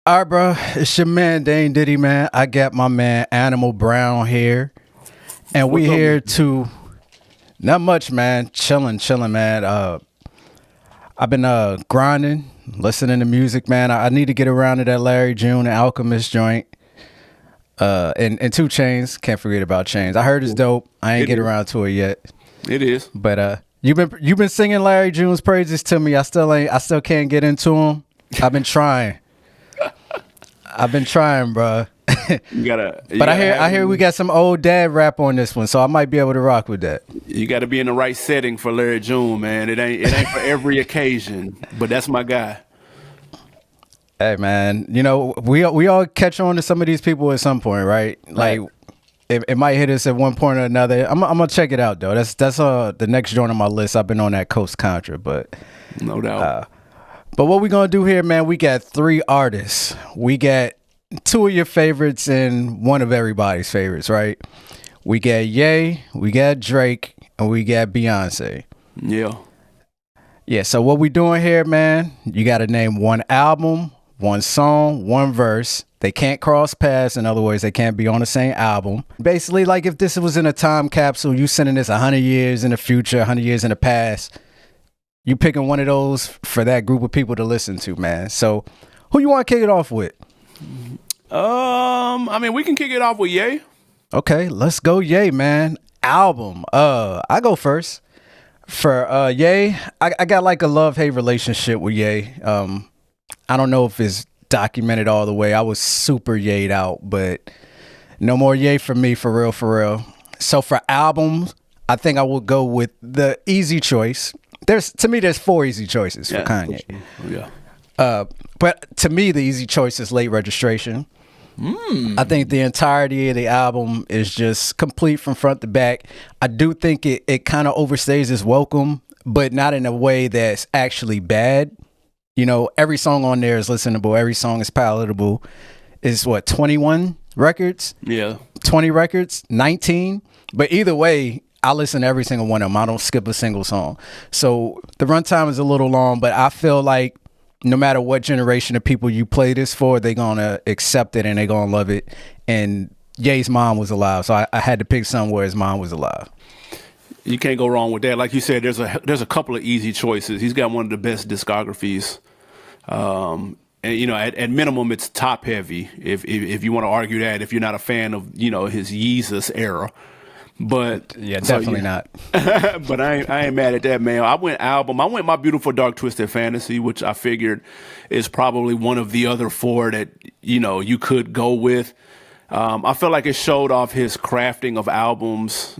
All right, bro. It's your man, Dane Diddy, man. I got my man, Animal Brown here. And we What's up, here man? to, not much, man. Chilling, man. I've been grinding, listening to music, man. I need to get around to that Larry June and Alchemist joint. And Two Chains. Can't forget about Chains. I heard it's dope. I ain't It get is. around to it yet. It is. But you've been singing Larry June's praises to me. I still can't get into him. I've been trying. Bro. You gotta. But I hear we got some old dad rap on this one, so I might be able to rock with that. You got to be in the right setting for Larry June, man. It ain't for every occasion, but that's my guy. Hey man, we all catch on to some of these people at some point, right? Like it might hit us at one point or another. I'm gonna check it out though. That's the next joint on my list. I've been on that Coast Contra, but No doubt. but what we gonna do here, man? We got three artists. We got two of your favorites and one of everybody's favorites, right? We got Ye, we got Drake, and we got Beyonce. Yeah. Yeah, so what we doing here, man, you got to name one album, one song, one verse. They can't cross paths. In other words, they can't be on the same album. Basically, like if this was in a time capsule, you sending this 100 years in the future, 100 years in the past, you picking one of those for that group of people to listen to, man. So who you want to kick it off with? I mean, we can kick it off with Ye. Okay, let's go Ye, man. Album. I go first. For Ye, I got like a love-hate relationship with Ye. I don't know if it's documented all the way. I was super Ye'd out, but no more Ye for me, for real. So for albums, I think I will go with the easy choice. There's four easy choices for Kanye. Yeah. But to me, the easy choice is Late Registration. I think the entirety of the album is just complete from front to back. I do think it kind of overstays its welcome, but not in a way that's actually bad. Every song on there is listenable. Every song is palatable. It's 21 records? Yeah. 20 records? 19? But either way, I listen to every single one of them. I don't skip a single song. So the runtime is a little long, but I feel like no matter what generation of people you play this for, they're going to accept it and they're going to love it. And Ye's mom was alive, so I had to pick somewhere his mom was alive. You can't go wrong with that. Like you said, there's a couple of easy choices. He's got one of the best discographies. And at minimum, it's top heavy. If you want to argue that, if you're not a fan of his Yeezus era. But yeah, definitely not. But I ain't mad at that, man. I went album. I went My Beautiful Dark Twisted Fantasy, which I figured is probably one of the other four that you could go with. I felt like it showed off his crafting of albums.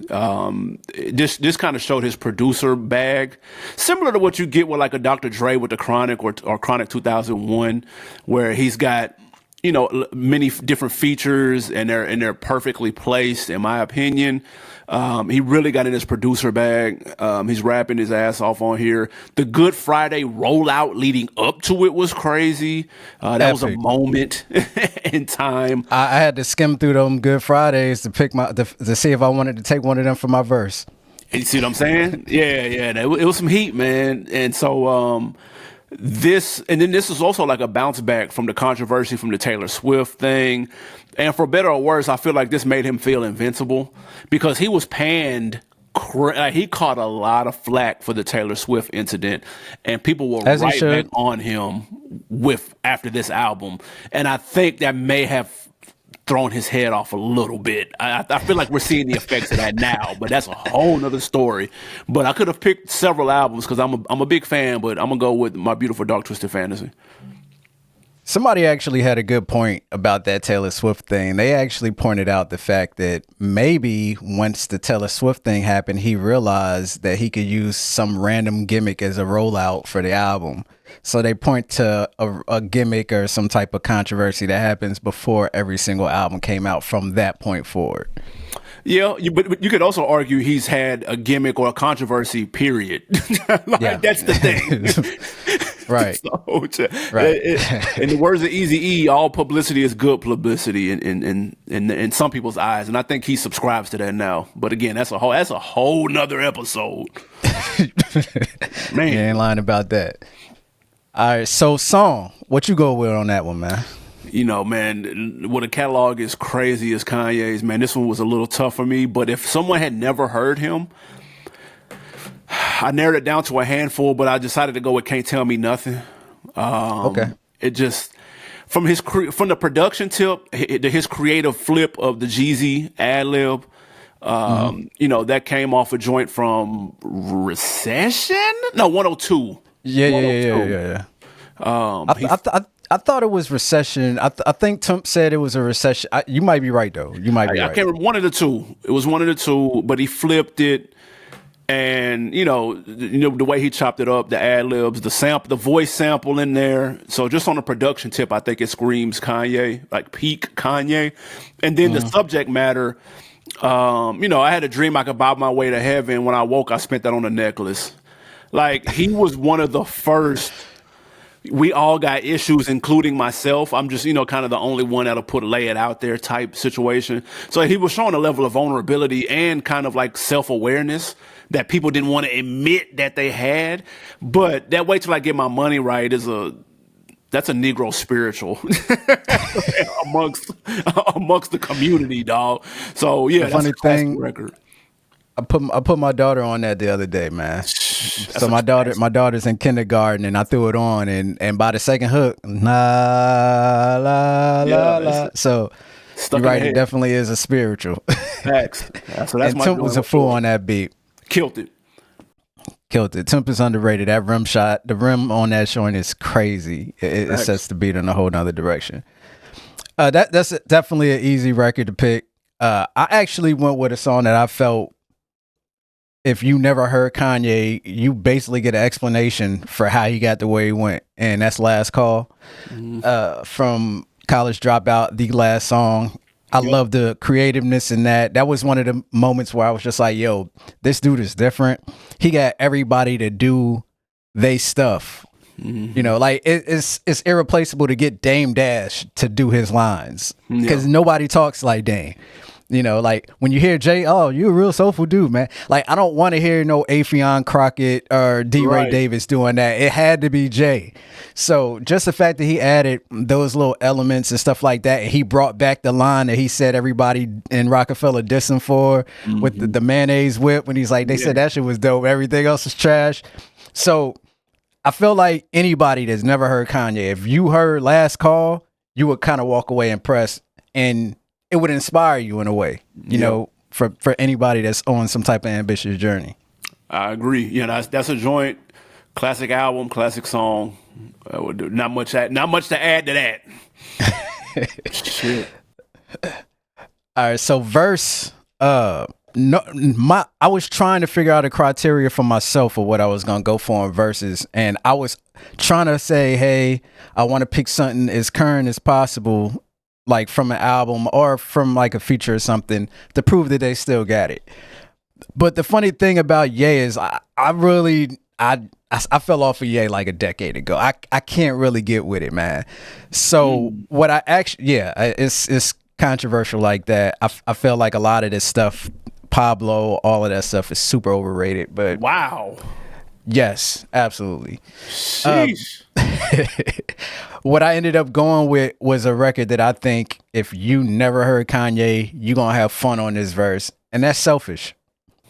This kind of showed his producer bag, similar to what you get with like a Dr. Dre with the Chronic or Chronic 2001, where he's got many different features and they're perfectly placed, in my opinion. He really got in his producer bag. He's rapping his ass off on here. The Good Friday rollout leading up to it was crazy. That was a moment in time. I had to skim through them Good Fridays to pick to see if I wanted to take one of them for my verse. And you see what I'm saying? Yeah. It was some heat, man. And so, this is also like a bounce back from the controversy from the Taylor Swift thing. And for better or worse, I feel like this made him feel invincible because he was panned. He caught a lot of flack for the Taylor Swift incident, and people were right back on him after this album. And I think that may have thrown his head off a little bit. I feel like we're seeing the effects of that now, but that's a whole nother story. But I could have picked several albums because I'm a big fan, but I'm gonna go with My Beautiful Dark Twisted Fantasy. Somebody actually had a good point about that Taylor Swift thing. They actually pointed out the fact that maybe once the Taylor Swift thing happened, he realized that he could use some random gimmick as a rollout for the album. So they point to a gimmick or some type of controversy that happens before every single album came out from that point forward. Yeah, but you could also argue he's had a gimmick or a controversy, period. That's the thing. Right. Right. In the words of Eazy-E, all publicity is good publicity in some people's eyes, and I think he subscribes to that now. But again, that's a whole nother episode. Man, you ain't lying about that. All right, so song, what you go with on that one, man? Man, what a catalog is crazy as Kanye's, man, this one was a little tough for me. But if someone had never heard him, I narrowed it down to a handful, but I decided to go with Can't Tell Me Nothing. Okay. It just, from the production tip, his creative flip of the Jeezy ad lib, that came off a joint from Recession? No, 102. Yeah, yeah, yeah, 102. yeah, yeah. I thought it was Recession. I think Tump said it was a Recession. You might be right though. You might be I right. can't remember, one of the two. It was one of the two, but he flipped it. And the way he chopped it up, the ad libs, the voice sample in there. So just on the production tip, I think it screams Kanye, like peak Kanye. And then the subject matter, I had a dream I could bob my way to heaven. When I woke, I spent that on a necklace. Like, he was one of the first. We all got issues, including myself. I'm just, kind of the only one that'll lay it out there type situation. So he was showing a level of vulnerability and kind of like self-awareness that people didn't want to admit that they had. But that wait till I get my money right that's a Negro spiritual amongst the community, dog. So yeah, The funny that's a classic thing, record. I put my daughter on that the other day, man. So my daughter's in kindergarten, and I threw it on, and by the second hook, la la la la. So you're right, it definitely is a spiritual. Facts. So that's and Tump was a fool on that beat. Killed it. Tump is underrated. That rim shot, the rim on that joint is crazy. It sets the beat in a whole nother direction. That's definitely an easy record to pick. I actually went with a song that I felt, if you never heard Kanye, you basically get an explanation for how he got the way he went. And that's Last Call from College Dropout, the last song. I love the creativeness in that. That was one of the moments where I was just like, yo, this dude is different. He got everybody to do they stuff. Like it's irreplaceable to get Dame Dash to do his lines because nobody talks like Dame. Like when you hear Jay, oh, you a real soulful dude, man. Like I don't want to hear no Affion Crockett or D-Ray Davis doing that. It had to be Jay. So just the fact that he added those little elements and stuff like that, and he brought back the line that he said everybody in Rockefeller dissed him for with the mayonnaise whip when he's like, they said that shit was dope. Everything else is trash. So I feel like anybody that's never heard Kanye, if you heard Last Call, you would kind of walk away impressed, and it would inspire you in a way, for anybody that's on some type of ambitious journey. I agree. Yeah, that's a joint, classic album, classic song. Not much to add to that. Shit. All right, so verse. I was trying to figure out a criteria for myself of what I was gonna go for in verses, and I was trying to say, hey, I want to pick something as current as possible, like from an album or from like a feature or something, to prove that they still got it. But the funny thing about Ye is I fell off of Ye like a decade ago. I can't really get with it, man. So what I actually, it's controversial like that. I feel like a lot of this stuff, Pablo, all of that stuff is super overrated. But wow. Yes, absolutely. Sheesh. What I ended up going with was a record that I think if you never heard Kanye, you're going to have fun on this verse. And that's Selfish.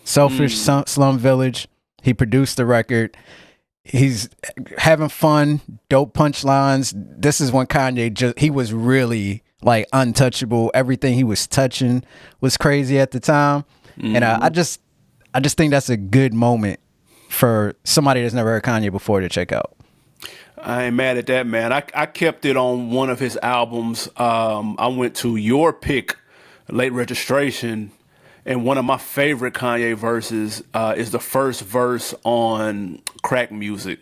Slum Village. He produced the record. He's having fun, dope punchlines. This is when Kanye he was really like untouchable. Everything he was touching was crazy at the time. And I just think that's a good moment for somebody that's never heard Kanye before to check out. I ain't mad at that, man. I kept it on one of his albums. I went to your pick, Late Registration, and one of my favorite Kanye verses is the first verse on Crack Music,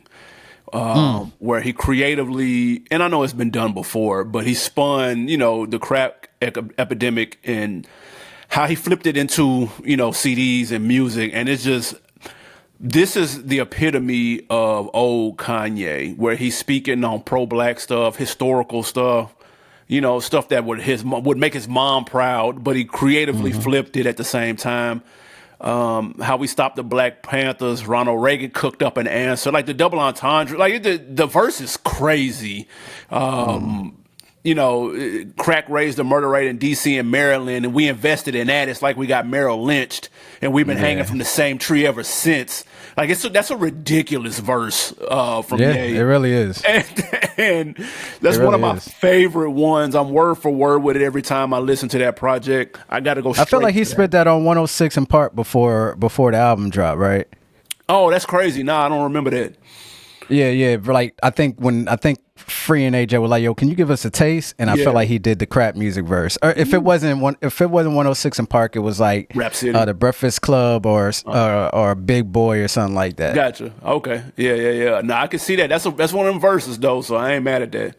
where he creatively, and I know it's been done before, but he spun, the crack epidemic and how he flipped it into, CDs and music, and it's just, this is the epitome of old Kanye, where he's speaking on pro-black stuff, historical stuff, stuff that would make his mom proud, but he creatively flipped it at the same time. How we stopped the Black Panthers, Ronald Reagan cooked up an answer, like the double entendre, like the verse is crazy. crack raised the murder rate in D.C. and Maryland, and we invested in that. It's like we got Merrill lynched, and we've been hanging from the same tree ever since. Like that's a ridiculous verse from Ye. It really is, and that's one of my favorite ones. I'm word for word with it every time I listen to that project. I got to go. I feel like he spit that on 106 in Park before the album dropped, right? Oh, that's crazy. Nah, I don't remember that. Yeah. Like I think Free and AJ were like, "Yo, can you give us a taste?" And I felt like he did the crap music verse. Or if it wasn't 106 in Park, it was like Rap City, the Breakfast Club, or Big Boy or something like that. Gotcha. Okay. Yeah. No, I can see that. That's one of them verses though, so I ain't mad at that.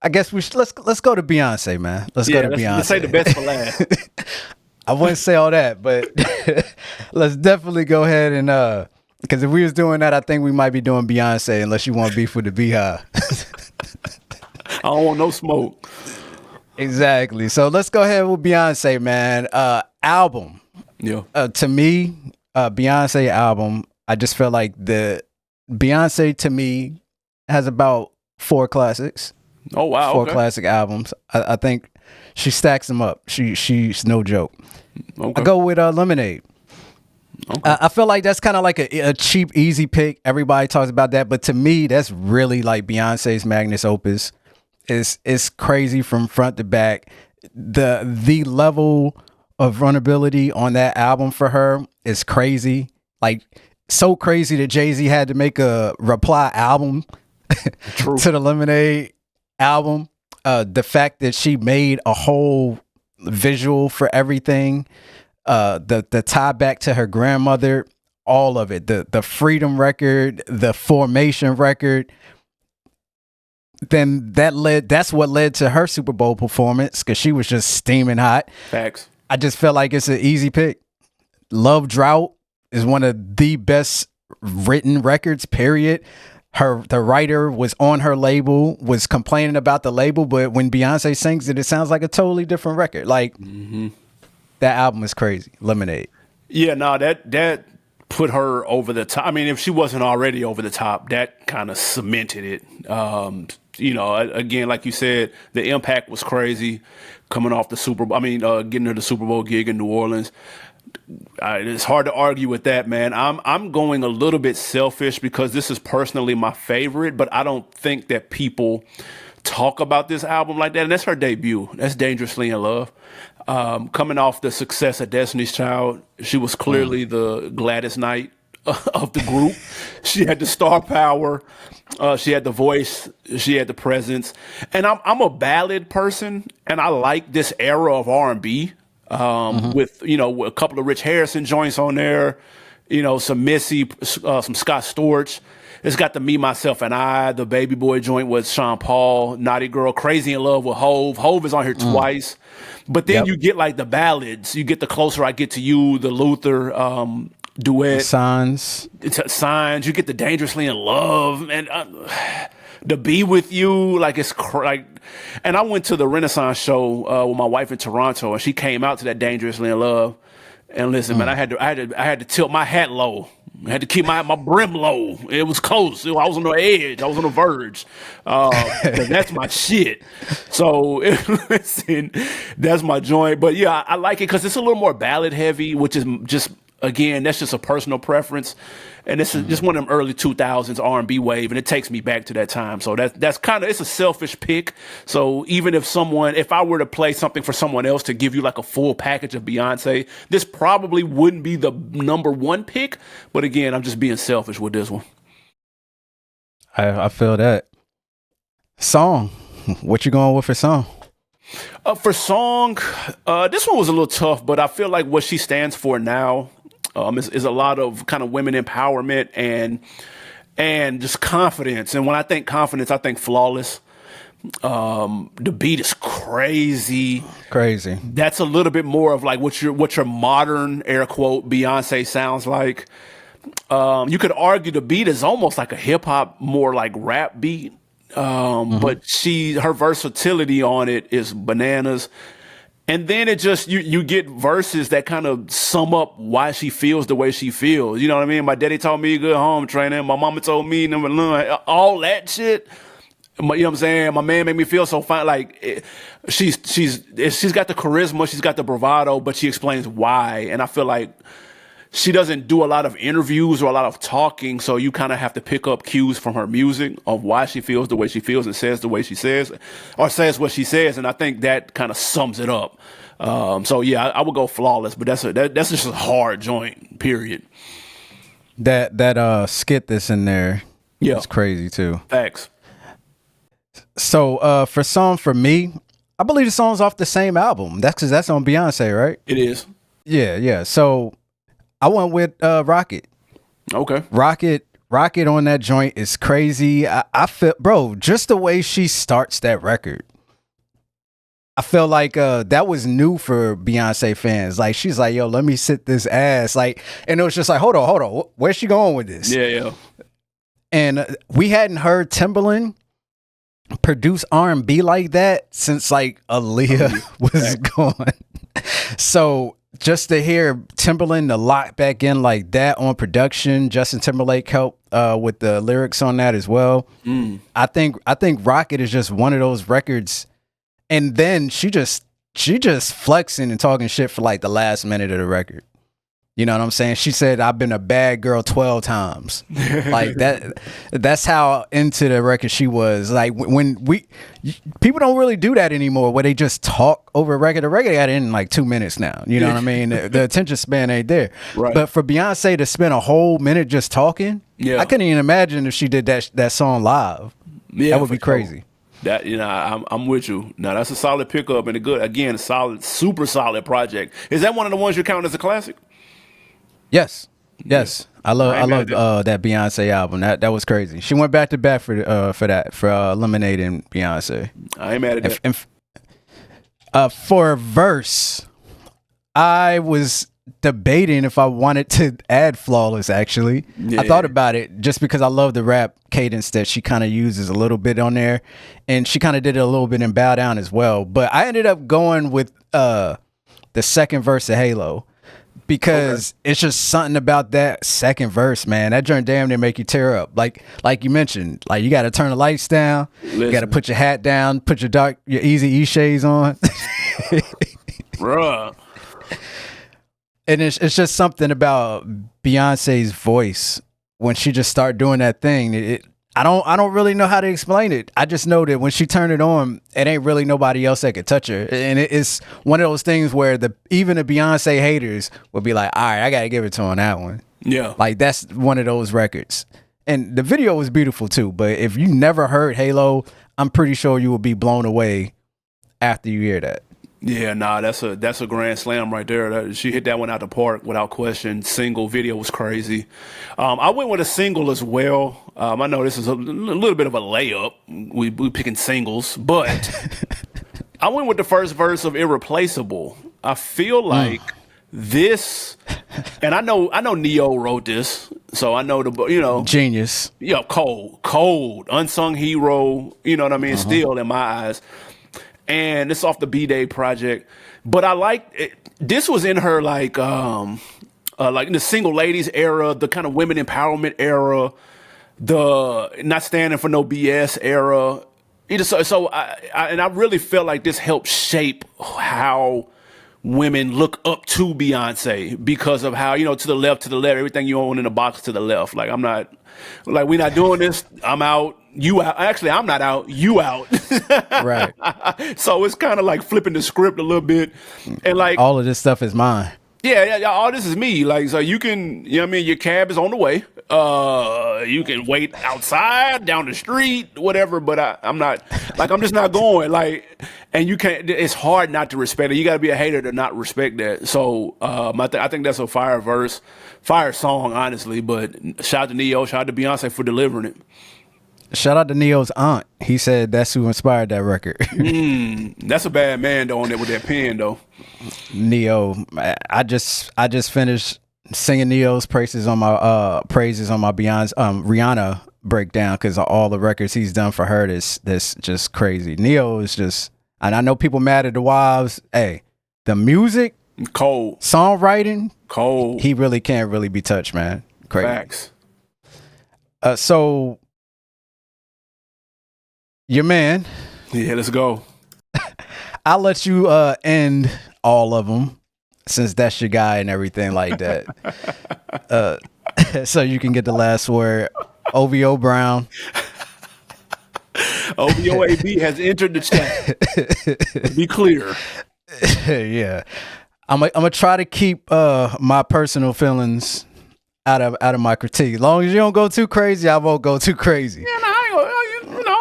I guess we should, let's go to Beyonce, man. Let's go to Beyonce. Let's say the best for last. I wouldn't say all that, but let's definitely go ahead and because if we was doing that, I think we might be doing Beyonce, unless you want beef with the Beehive. I don't want no smoke. Exactly. So let's go ahead with Beyonce, man. Album. Yeah. To me, Beyonce album, I just feel like the Beyonce to me has about 4 classics. Oh wow. 4 classic albums. I think she stacks them up. She's no joke. Okay. I go with Lemonade. Okay. I feel like that's kind of like a cheap, easy pick. Everybody talks about that, but to me, that's really like Beyonce's magnus opus. It's crazy from front to back. The level of vulnerability on that album for her is crazy. Like so crazy that Jay-Z had to make a reply album to the Lemonade album. The fact that she made a whole visual for everything. The tie back to her grandmother, all of it, the Freedom record, the Formation record, then that's what led to her Super Bowl performance, because she was just steaming hot. Facts. I just feel like it's an easy pick. Love Drought is one of the best written records, period. The writer was on her label, was complaining about the label, but when Beyonce sings it, it sounds like a totally different record. Like that album is crazy. Lemonade. Yeah, no, that put her over the top. I mean, if she wasn't already over the top, that kind of cemented it. Again, like you said, the impact was crazy coming off the Super Bowl. I mean, getting her the Super Bowl gig in New Orleans. It's hard to argue with that, man. I'm going a little bit selfish because this is personally my favorite, but I don't think that people talk about this album like that. And that's her debut. That's Dangerously in Love. Coming off the success of Destiny's Child, she was clearly the Gladys Knight of the group. She had the star power. She had the voice. She had the presence. And I'm a ballad person, and I like this era of R&B. With a couple of Rich Harrison joints on there, some Missy, some Scott Storch. It's got the Me, Myself, and I, the Baby Boy joint with Sean Paul, Naughty Girl, Crazy in Love with Hove. Hove is on here twice. But then you get like the ballads. You get the Closer I Get to You, the Luther duet. Signs. Signs. You get the Dangerously in Love. And the Be With You, like it's like. And I went to the Renaissance show with my wife in Toronto, and she came out to that Dangerously in Love. And listen, man, I had to tilt my hat low. I had to keep my brim low. It was close. I was on the edge. I was on the verge. That's my shit. So listen, that's my joint. But yeah, I like it because it's a little more ballad heavy, which is just, again, that's just a personal preference. And it's just one of them early 2000s R&B wave, and it takes me back to that time. So that's kind of, it's a selfish pick. So even if I were to play something for someone else to give you like a full package of Beyonce, this probably wouldn't be the number one pick. But again, I'm just being selfish with this one. I feel that. Song. What you going with for song? For song, this one was a little tough, but I feel like what she stands for now is a lot of kind of women empowerment and just confidence. And when I think confidence, I think Flawless. The beat is crazy. Crazy. That's a little bit more of like what your modern air quote Beyonce sounds like. You could argue the beat is almost like a hip hop, more like rap beat. But her versatility on it is bananas. And then it just, you get verses that kind of sum up why she feels the way she feels. You know what I mean? My daddy taught me good home training. My mama told me, all that shit. You know what I'm saying? My man made me feel so fine. Like she's got the charisma, she's got the bravado, but she explains why. And I feel like she doesn't do a lot of interviews or a lot of talking, so you kind of have to pick up cues from her music of why she feels the way she feels and says the way she says, or says what she says. And I think that kind of sums it up. So yeah, I would go Flawless, but that's just a hard joint. Period. That skit that's in there, yeah, it's crazy too. Facts. So for Song for Me, I believe the song's off the same album. That's because that's on Beyonce, right? It is. Yeah. So I went with Rocket. Okay. Rocket on that joint is crazy. I feel, bro, just the way she starts that record. I feel like that was new for Beyonce fans. Like, she's like, yo, let me sit this ass. Like, and it was just like, hold on. Where's she going with this? Yeah. And we hadn't heard Timbaland produce R&B like that since like Aaliyah was gone. So just to hear Timbaland to lock back in like that on production, Justin Timberlake helped with the lyrics on that as well. I think Rocket is just one of those records. And then she just flexing and talking shit for like the last minute of the record. You know what I'm saying? She said, I've been a bad girl 12 times. Like that's how into the record she was. Like when people don't really do that anymore, where they just talk over a record. The record got in like 2 minutes now. You know what I mean? The attention span ain't there. Right. But for Beyonce to spend a whole minute just talking, I couldn't even imagine if she did that song live. Yeah, that would be crazy. Sure. That, you know, I'm with you. Now that's a solid pickup and a solid, super solid project. Is that one of the ones you count as a classic? Yes. I love that Beyonce album. That was crazy. She went back to back for eliminating Beyonce. I ain't mad at that. For a verse, I was debating if I wanted to add Flawless. Actually, I thought about it just because I love the rap cadence that she kind of uses a little bit on there, and she kind of did it a little bit in Bow Down as well. But I ended up going with the second verse of Halo. Because it's just something about that second verse, man. That joint damn near make you tear up. Like you mentioned, like you got to turn the lights down. Listen. You got to put your hat down, put your Easy E shades on. Bruh. And it's just something about Beyonce's voice when she just start doing that thing. I don't really know how to explain it. I just know that when she turned it on, it ain't really nobody else that could touch her. And it's one of those things where even the Beyonce haters would be like, all right, I got to give it to her on that one. Yeah. Like, that's one of those records. And the video was beautiful too. But if you never heard Halo, I'm pretty sure you will be blown away after you hear that. Yeah, that's a grand slam right there. She hit that one out the park without question. Single video was crazy. I went with a single as well. I know this is a little bit of a layup. We picking singles, but I went with the first verse of Irreplaceable. I feel like this, and I know Neo wrote this, so I know genius. Yeah, cold, unsung hero. You know what I mean? Still in my eyes. And it's off the B-Day project, but I like it. This was in her like in the single ladies era, the kind of women empowerment era, the not standing for no BS era. So I really felt like this helped shape how women look up to Beyonce because of how, to the left, everything you own in a box to the left. Like, I'm not, like, we're not doing this. I'm out. You out. Actually, I'm not out. You out. Right. So it's kind of like flipping the script a little bit. And like, all of this stuff is mine. Yeah. All this is me. Like, so you can, your cab is on the way. You can wait outside, down the street, whatever. But I'm not, like, I'm just not going. Like, and you can't. It's hard not to respect it. You got to be a hater to not respect that. So I think that's a fire verse, fire song, honestly. But shout out to Neo, shout out to Beyonce for delivering it. Shout out to Neo's aunt. He said that's who inspired that record. That's a bad man though, on there with that pen though. Neo, I just finished singing Neo's praises on my Beyonce Rihanna breakdown because of all the records he's done for her. This just crazy. Neo is just, and I know people mad at the wives. Hey, the music, cold, songwriting, cold. He really can't really be touched, man. Crazy. Facts. So. Your man. Yeah, let's go. I'll let you end all of them since that's your guy and everything like that. So you can get the last word. OVO Brown. OVOAB has entered the chat. Be clear. Yeah. I'm gonna try to keep my personal feelings out of my critique. As long as you don't go too crazy, I won't go too crazy. Yeah,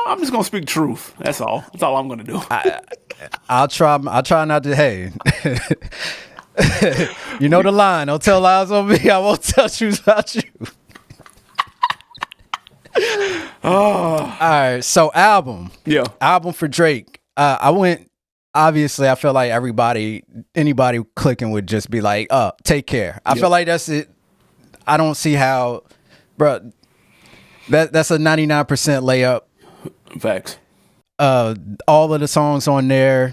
I'm just gonna speak truth. That's all. That's all I'm gonna do. I'll try not to. Hey, you know the line. Don't tell lies on me. I won't tell truths about you. All right. So album for Drake. I went. Obviously, I feel like anybody clicking would just be like, Take Care. I feel like that's it. I don't see how, bro. That's a 99% layup. Facts. All of the songs on there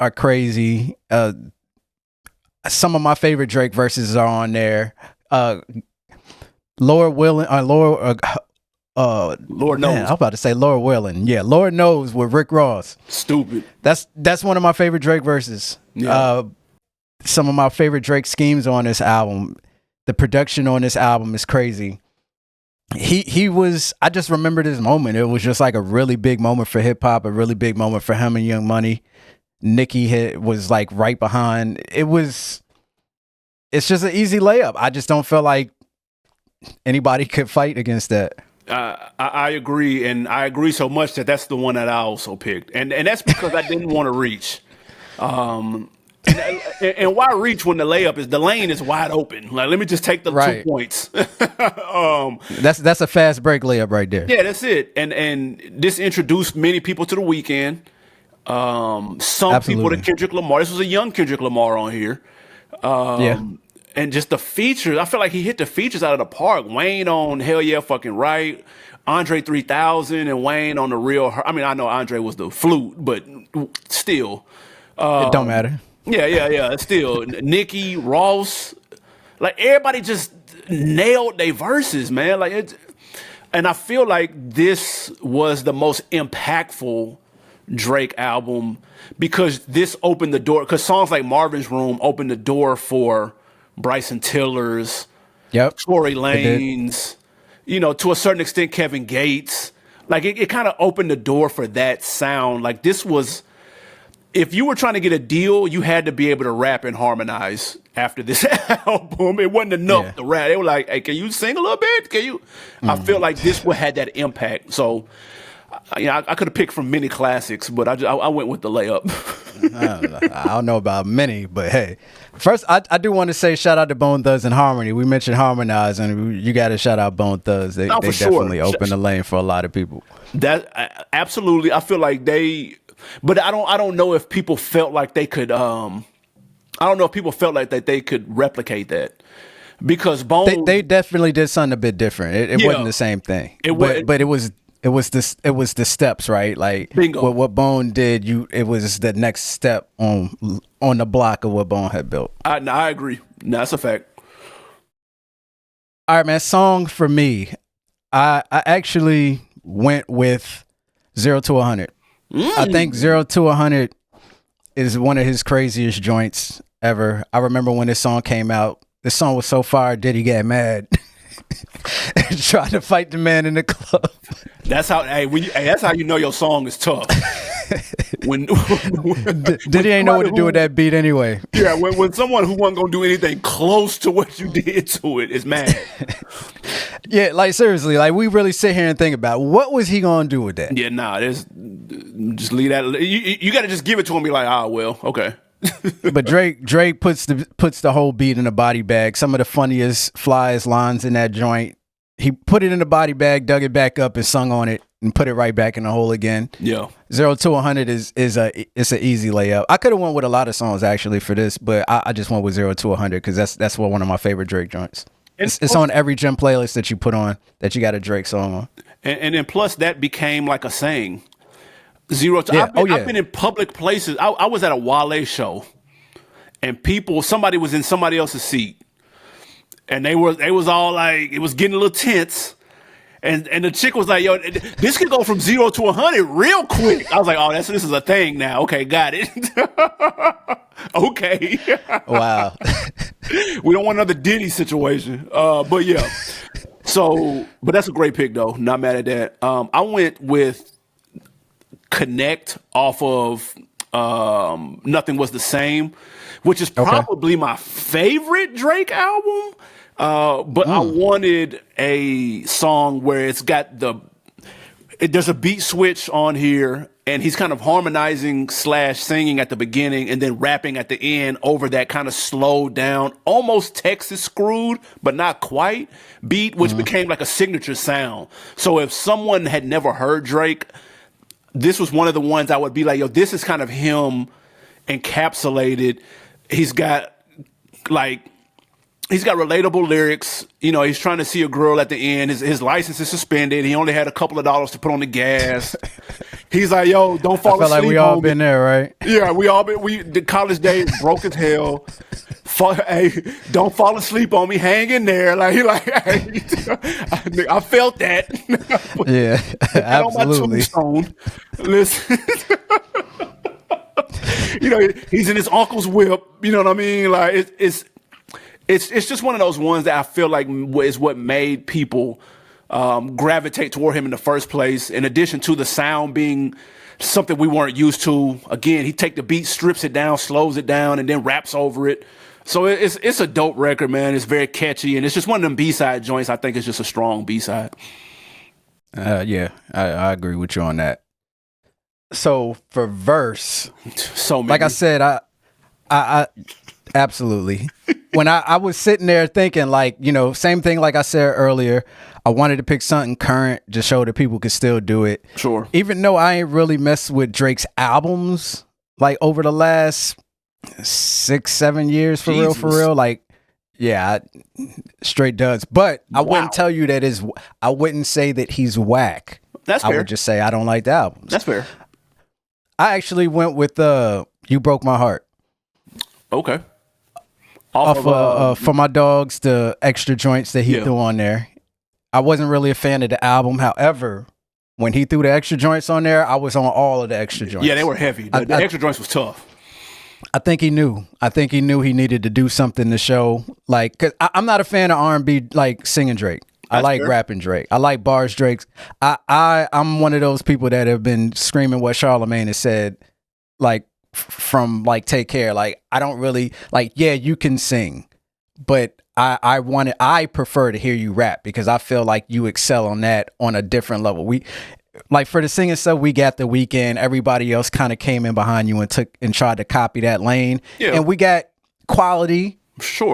are crazy. Some of my favorite Drake verses are on there. Lord Knows. Man, I'm about to say Lord Willing. Yeah, Lord Knows with Rick Ross. Stupid. That's one of my favorite Drake verses. Yeah. Some of my favorite Drake schemes on this album. The production on this album is crazy. He was. I just remember this moment. It was just like a really big moment for hip hop. A really big moment for him and Young Money. Nicki was like right behind. It's just an easy layup. I just don't feel like anybody could fight against that. I agree, and I agree so much that's the one that I also picked, and that's because I didn't want to reach. And why reach when the layup is the lane is wide open? Like, let me just take the 2 points. That's a fast break layup right there. Yeah, that's it. And this introduced many people to the weekend. Some people to Kendrick Lamar. This was a young Kendrick Lamar on here. And just the features, I feel like he hit the features out of the park. Wayne on Hell Yeah Fucking Right, Andre 3000, and Wayne on the real. I mean, I know Andre was the flute, but still. It don't matter. Yeah. Still, Nicki, Ross, like everybody just nailed their verses, man. Like it, and I feel like this was the most impactful Drake album because this opened the door. Because songs like Marvin's Room opened the door for Bryson Tiller's, Tory Lanez, to a certain extent, Kevin Gates. Like it kind of opened the door for that sound. Like this was, if you were trying to get a deal, you had to be able to rap and harmonize after this album. It wasn't enough to rap. They were like, hey, can you sing a little bit? Can you? I feel like this would had that impact. So I could have picked from many classics, but I went with the layup. I don't know about many, but hey. First, I do want to say shout out to Bone Thugs and Harmony. We mentioned Harmonize, and you got to shout out Bone Thugs. They definitely opened the lane for a lot of people. That absolutely. I feel like but I don't know if people felt like they could. I don't know if people felt like that they could replicate that because Bone. They definitely did something a bit different. It wasn't the same thing. But it was the steps, right? Like what Bone did, it was the next step on the block of what Bone had built. I agree. That's a fact. All right, man. Song for me, I actually went with 0 to 100. I think 0 to 100 is one of his craziest joints ever. I remember when this song came out. This song was so fire, Diddy got mad. Trying to fight the man in the club. That's how. That's how you know your song is tough. when Diddy ain't know what to do with that beat anyway. Yeah, when someone who wasn't gonna do anything close to what you did to it is mad. Yeah, like seriously, like we really sit here and think about what was he gonna do with that? Yeah, just leave that. You got to just give it to him. And be like, well, okay. But Drake puts the whole beat in a body bag. Some of the funniest, flyest lines in that joint. He put it in the body bag, dug it back up, and sung on it, and put it right back in the hole again. Yeah, 0 to 100 is an easy layup. I could have went with a lot of songs actually for this, but I just went with 0 to 100 because that's one of my favorite Drake joints. It's on every gym playlist that you put on that you got a Drake song on. And then plus that became like a saying. 0 to. Yeah. I've been in public places. I was at a Wale show, and somebody was in somebody else's seat, and they was all like, it was getting a little tense, And the chick was like, "Yo, this can go from 0 to 100 real quick." I was like, "Oh, this is a thing now. Okay, got it." Okay. Wow. We don't want another Diddy situation. But yeah. So, but that's a great pick though. Not mad at that. I went with Connect off of Nothing Was the Same, which is probably my favorite Drake album. But I wanted a song where it's got there's a beat switch on here, and he's kind of harmonizing / singing at the beginning and then rapping at the end over that kind of slowed down, almost Texas screwed, but not quite beat, which became like a signature sound. So if someone had never heard Drake, this was one of the ones I would be like, yo, this is kind of him encapsulated. He's got relatable lyrics. You know, he's trying to see a girl at the end. His license is suspended. He only had a couple of dollars to put on the gas. He's like, yo, don't fall asleep. Like we all been there, right? Yeah, we all been. The college days broke as hell. Hey, don't fall asleep on me. Hang in there. Hey, I felt that. Yeah, absolutely. On my listen. You know, he's in his uncle's whip. You know what I mean? Like it's just one of those ones that I feel like is what made people gravitate toward him in the first place. In addition to the sound being something we weren't used to. Again, he take the beat, strips it down, slows it down, and then raps over it. So it's a dope record, man. It's very catchy, and it's just one of them B-side joints. I think it's just a strong B-side. Yeah, I agree with you on that. So for verse, so many. like I said, I absolutely. When I was sitting there thinking, like, you know, same thing like I said earlier, I wanted to pick something current to show that people could still do it. Sure. Even though I ain't really messed with Drake's albums like over the last 6-7 years for real. Like, yeah, straight duds. But I wouldn't tell you that I wouldn't say that he's whack. That's fair. I would just say I don't like the albums. That's fair. I actually went with You Broke My Heart. Okay. For my dogs, the extra joints that he threw on there. I wasn't really a fan of the album. However, when he threw the extra joints on there, I was on all of the extra joints. Yeah, they were heavy. The extra joints was tough. I think he knew. He needed to do something to show. Like, cause I'm not a fan of R&B like singing Drake. I like rapping Drake. I like bars Drake. I'm one of those people that have been screaming what Charlamagne has said, like from like Take Care. Like, I don't really like. Yeah, you can sing, but I prefer to hear you rap because I feel like you excel on that on a different level. We like for the singing stuff, we got The Weeknd. Everybody else kind of came in behind you and tried to copy that lane. Yeah. And we got quality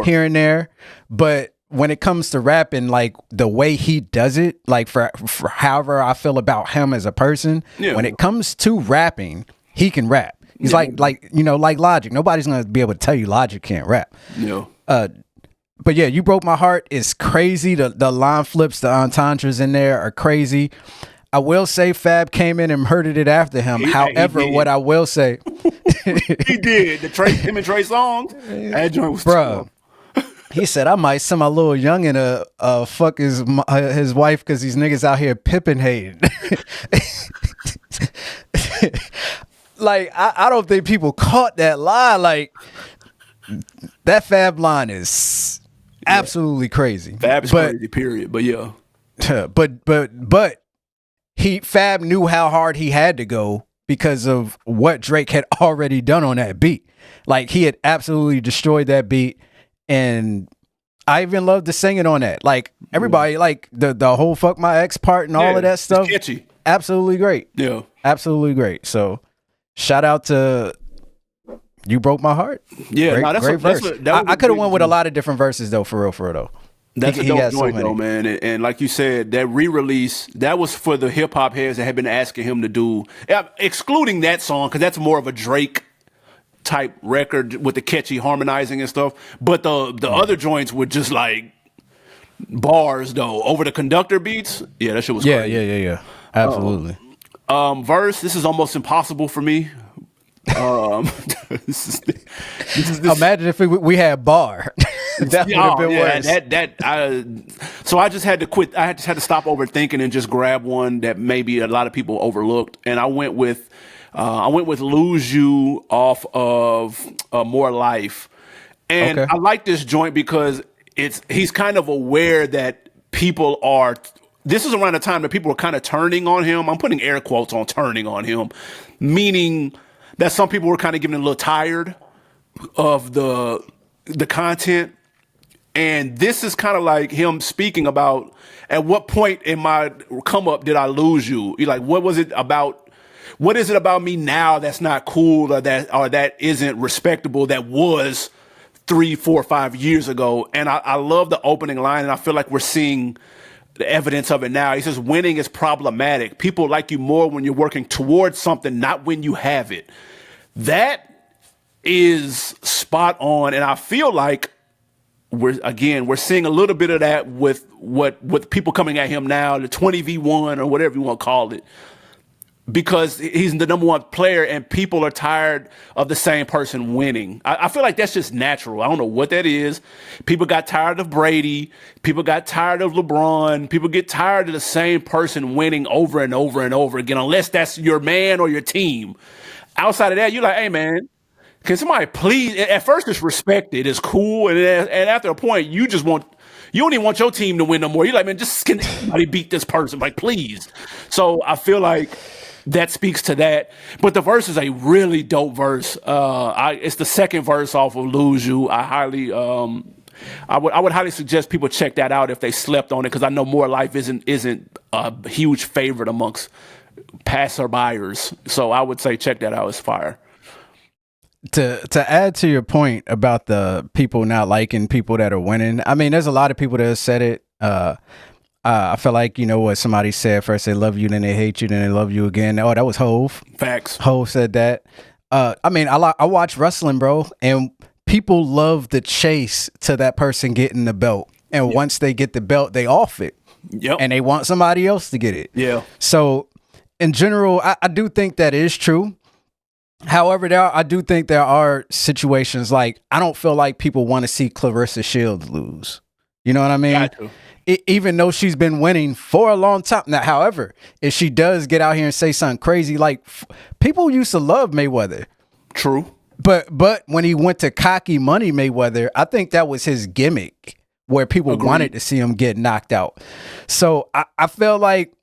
here and there, but when it comes to rapping, like the way he does it, like for however I feel about him as a person, when it comes to rapping, he can rap. He's like you know, like Logic. Nobody's gonna be able to tell you Logic can't rap. No. But yeah, You Broke My Heart is crazy. The line flips, the entendres in there are crazy. I will say Fab came in and murdered it after him. However, what I will say, he did. Him and Trey Songz. That joint was tough. He said, I might send my little youngin' fuck his wife because these niggas out here pippin' hating. Like, I don't think people caught that line. Like, that Fab line is absolutely crazy. Fab is crazy, period. But yeah. But Fab knew how hard he had to go because of what Drake had already done on that beat. Like, he had absolutely destroyed that beat. And I even love the singing on that. Like, everybody, like the whole fuck my ex part and all of that stuff. Catchy. Absolutely great. Yeah. Absolutely great. So shout out to You Broke My Heart. Yeah, great verse. I could have went with a lot of different verses though, for real though. That's a dope joint though, man. And like you said, that re-release, that was for the hip hop heads that had been asking him to do, excluding that song, because that's more of a Drake type record with the catchy harmonizing and stuff. But the other joints were just like bars though, over the conductor beats. Yeah, that shit was crazy. Yeah. Absolutely. Verse, this is almost impossible for me. Imagine if we had bar. That would have Oh been yeah, worse. so I just had to quit. I just had to stop overthinking and just grab one that maybe a lot of people overlooked. And I went with "Lose You" off of "More Life." And Okay. I like this joint because he's kind of aware that people are. This is around the time that people are kind of turning on him. I'm putting air quotes on turning on him, meaning that some people were kind of getting a little tired of the content. And this is kind of like him speaking about at what point in my come up did I lose you? You're like, what was it about? What is it about me now that's not cool or that isn't respectable that was 3, 4, 5 years ago? And I love the opening line, and I feel like we're seeing the evidence of it now. He says, winning is problematic. People like you more when you're working towards something, not when you have it. That is spot on. And I feel like we're seeing a little bit of that with people coming at him now, the 20v1 or whatever you want to call it, because he's the number one player and people are tired of the same person winning. I feel like that's just natural. I don't know what that is. People got tired of Brady. People got tired of LeBron. People get tired of the same person winning over and over and over again, unless that's your man or your team. Outside of that, you're like, hey, man, can somebody please? At first, it's respected, it's cool, and after a point, you don't even want your team to win no more. You're like, man, just can somebody beat this person, like, please. So I feel like that speaks to that. But the verse is a really dope verse. It's the second verse off of "Lose You." I would highly suggest people check that out if they slept on it, because I know "More Life" isn't a huge favorite amongst passerbyers. So I would say check that out. It's fire. To add to your point about the people not liking people that are winning, I mean, there's a lot of people that have said it. I feel like, you know what somebody said first, they love you, then they hate you, then they love you again. Oh, that was Hove. Facts. Hove said that. I mean, I watch wrestling, bro, and people love the chase to that person getting the belt. And once they get the belt, they off it. Yep. And they want somebody else to get it. Yeah. So in general, I do think that is true. However, I do think there are situations like I don't feel like people want to see Clarissa Shields lose. You know what I mean? Even though she's been winning for a long time. Now, however, if she does get out here and say something crazy, like people used to love Mayweather. True. But when he went to cocky money Mayweather, I think that was his gimmick where people wanted to see him get knocked out. So I feel like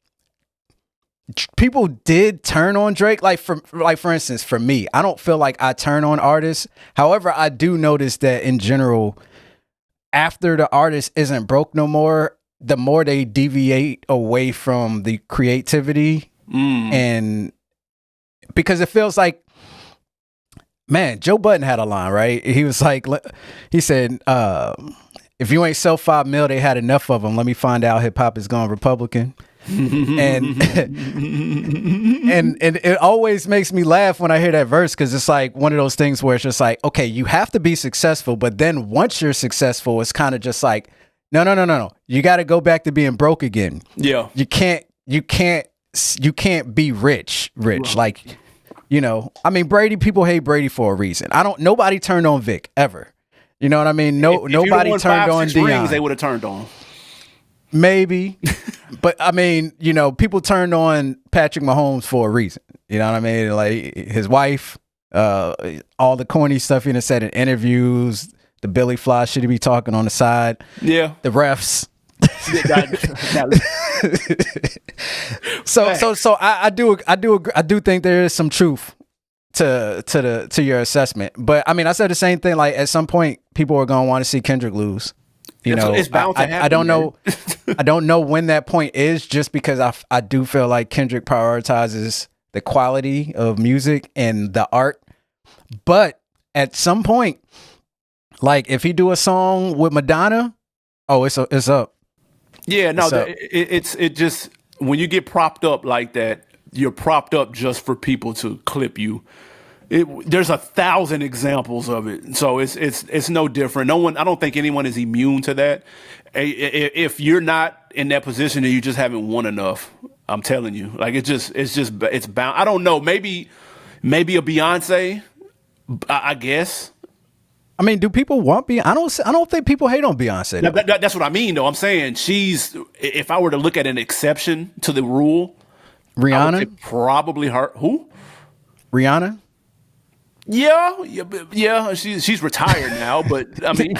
people did turn on Drake. Like for instance, for me, I don't feel like I turn on artists. However, I do notice that in general, after the artist isn't broke no more, the more they deviate away from the creativity. And because it feels like, man, Joe Budden had a line, right? He was like, he said, if you ain't sell 5 mil, they had enough of them. Let me find out hip hop is going Republican. and it always makes me laugh when I hear that verse, because it's like one of those things where it's just like, okay, you have to be successful, but then once you're successful, it's kind of just like, no, you got to go back to being broke again. Yeah, you can't be rich. Right. Like, you know, I mean, Brady, people hate Brady for a reason. Nobody turned on Vic ever. You know what I mean? Nobody turned on Deion. They would have turned on. Maybe. But I mean, you know, people turned on Patrick Mahomes for a reason. You know what I mean? Like his wife, all the corny stuff he said in interviews, the Billy Fly shit he be talking on the side. Yeah. The refs. So I do think there is some truth to your assessment. But I mean, I said the same thing. Like at some point, people are gonna want to see Kendrick lose. You know, it's bound to happen. I don't know. I don't know when that point is, just because I do feel like Kendrick prioritizes the quality of music and the art. But at some point, like if he do a song with Madonna, it's up. Yeah, no, it just when you get propped up like that, you're propped up just for people to clip you. There's 1,000 examples of it, so it's no different. I don't think anyone is immune to that. If you're not in that position, then you just haven't won enough. I'm telling you, like it's bound. I don't know. Maybe a Beyonce, I guess. I mean, do people want Beyonce? I don't think people hate on Beyonce. That's what I mean, though. I'm saying if I were to look at an exception to the rule, Rihanna, probably her. Who? Rihanna. Yeah. She's retired now, but I mean,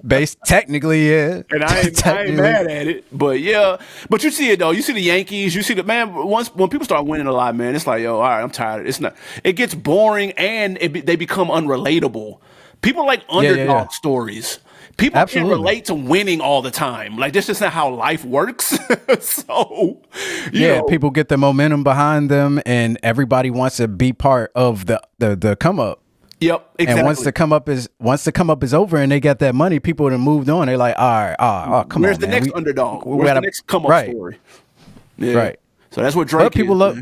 based technically, yeah. And I ain't mad at it, but yeah. But you see it though. You see the Yankees. You see the man. When people start winning a lot, man, it's like, yo, all right, I'm tired. It's not. It gets boring, and they become unrelatable. People like underdog stories. People can't relate to winning all the time. Like, this is not how life works. So, you know. People get the momentum behind them, and everybody wants to be part of the come up. Yep, exactly. And once the come up is over, and they get that money, people have moved on. They're like, all right, come Where's on, the man. next underdog? Where's the next come up story? Yeah. Right. So that's what Drake. But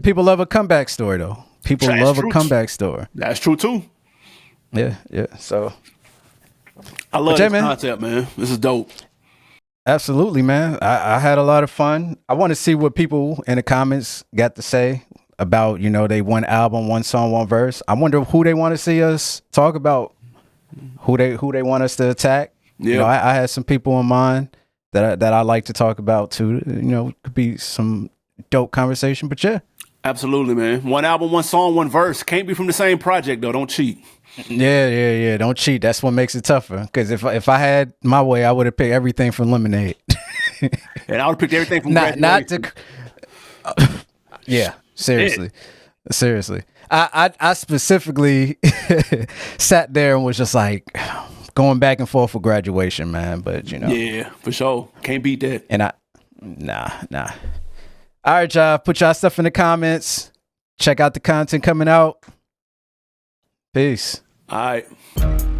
people love a comeback story, though. People love a comeback story. That's true too. Yeah. So. I love this concept, man. This is dope. Absolutely, man. I had a lot of fun. I want to see what people in the comments got to say about, they one album, one song, one verse. I wonder who they want to see us talk about, who they want us to attack. Yeah. I had some people in mind that I like to talk about too. Could be some dope conversation, but yeah. Absolutely, man. One album, one song, one verse. Can't be from the same project though. Don't cheat. Yeah. Don't cheat. That's what makes it tougher. Because if I had my way, I would have picked everything from Lemonade. And I would have picked everything from not to. Yeah, seriously. I specifically sat there and was just like going back and forth for Graduation, man. But yeah, for sure, can't beat that. And nah. All right, y'all. Put y'all stuff in the comments. Check out the content coming out. Peace. All right.